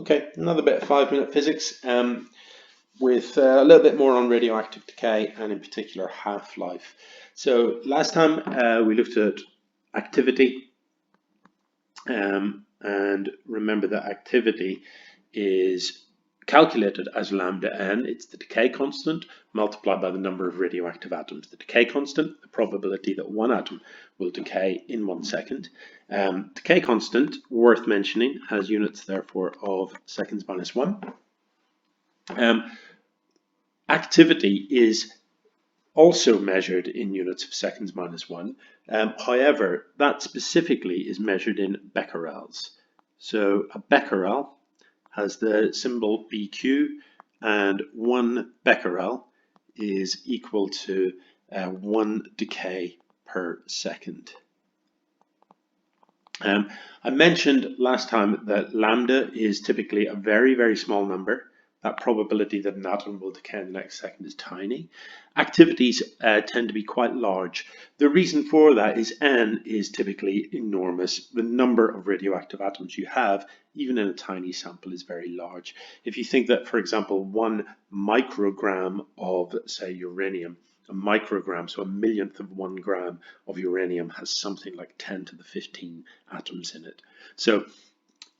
Okay, another bit of 5-minute physics with a little bit more on radioactive decay and in particular half-life. So last time we looked at activity, and remember that activity is calculated as lambda n. It's the decay constant multiplied by the number of radioactive atoms. The decay constant, the probability that one atom will decay in 1 second. Decay constant, worth mentioning, has units therefore of seconds minus 1. Activity is also measured in units of seconds minus 1. However, that specifically is measured in becquerels. So a becquerel has the symbol BQ, and 1 becquerel is equal to 1 decay per second. I mentioned last time that lambda is typically a very, very small number. That probability that an atom will decay in the next second is tiny. Activities tend to be quite large. The reason for that is n is typically enormous. The number of radioactive atoms you have, even in a tiny sample, is very large. If you think that, for example, 1 microgram of, say, uranium, a microgram, so a millionth of 1 gram of uranium, has something like 10 to the 15 atoms in it. So,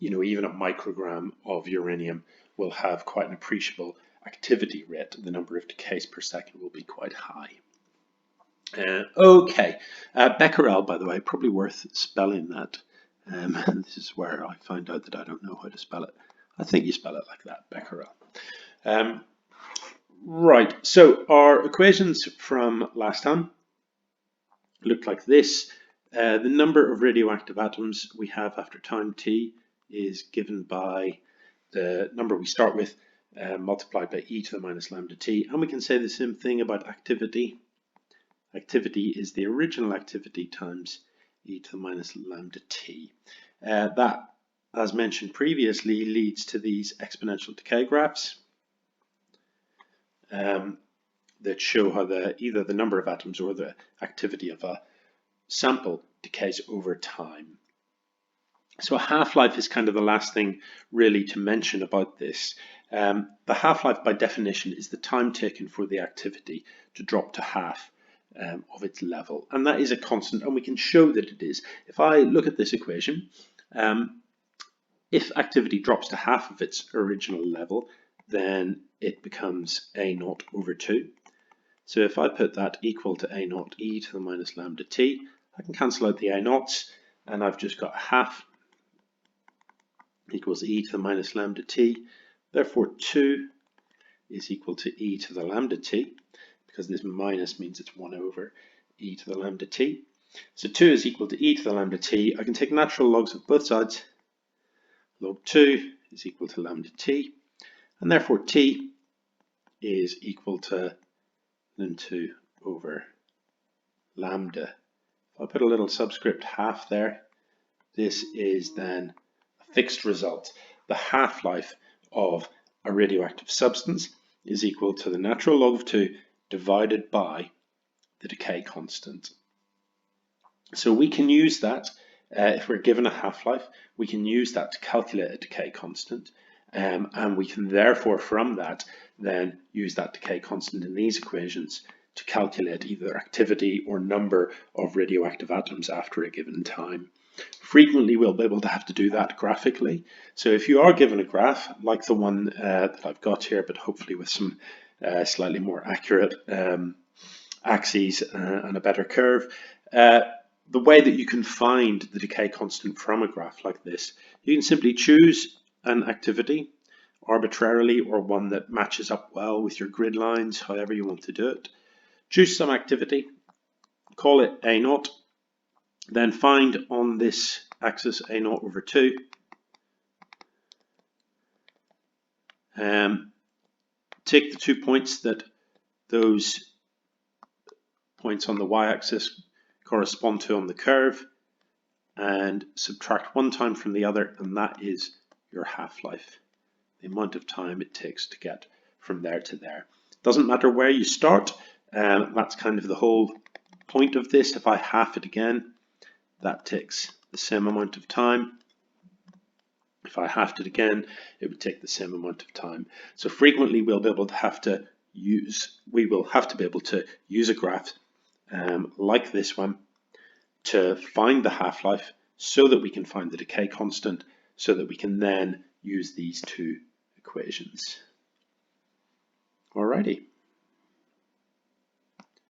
even a microgram of uranium will have quite an appreciable activity rate. The number of decays per second will be quite high. Okay, becquerel, by the way, probably worth spelling that. This is where I find out that I don't know how to spell it. I think you spell it like that, becquerel. Right, so our equations from last time look like this. The number of radioactive atoms we have after time t is given by the number we start with multiplied by e to the minus lambda t. And we can say the same thing about activity. Activity is the original activity times e to the minus lambda t. That, as mentioned previously, leads to these exponential decay graphs that show how either the number of atoms or the activity of a sample decays over time. So a half-life is kind of the last thing really to mention about this. The half-life by definition is the time taken for the activity to drop to half of its level. And that is a constant, and we can show that it is. If I look at this equation, if activity drops to half of its original level, then it becomes A naught over 2. So if I put that equal to A naught e to the minus lambda t, I can cancel out the A naughts, and I've just got half equals e to the minus lambda t. Therefore 2 is equal to e to the lambda t, because this minus means it's 1 over e to the lambda t. So 2 is equal to e to the lambda t. I can take natural logs of both sides. Log 2 is equal to lambda t, and therefore t is equal to ln 2 over lambda. If I put a little subscript half there, this is then a fixed result. The half-life of a radioactive substance is equal to the natural log of 2 divided by the decay constant. So we can use that, if we're given a half-life, we can use that to calculate a decay constant, and we can therefore from that then use that decay constant in these equations to calculate either activity or number of radioactive atoms after a given time. Frequently we'll be able to have to do that graphically. So if you are given a graph like the one that I've got here, but hopefully with some slightly more accurate axes and a better curve, the way that you can find the decay constant from a graph like this, you can simply choose an activity arbitrarily, or one that matches up well with your grid lines, however you want to do it. Choose some activity, call it A naught, then find on this axis A naught over 2. Take the 2 points that those points on the y-axis correspond to on the curve and subtract one time from the other, and that is your half-life, the amount of time it takes to get from there to there. Doesn't matter where you start, that's kind of the whole point of this. If I half it again, that takes the same amount of time. If I halved it again, it would take the same amount of time. So frequently we will be able to be able to use a graph like this one to find the half-life so that we can find the decay constant, so that we can then use these two equations. Alrighty.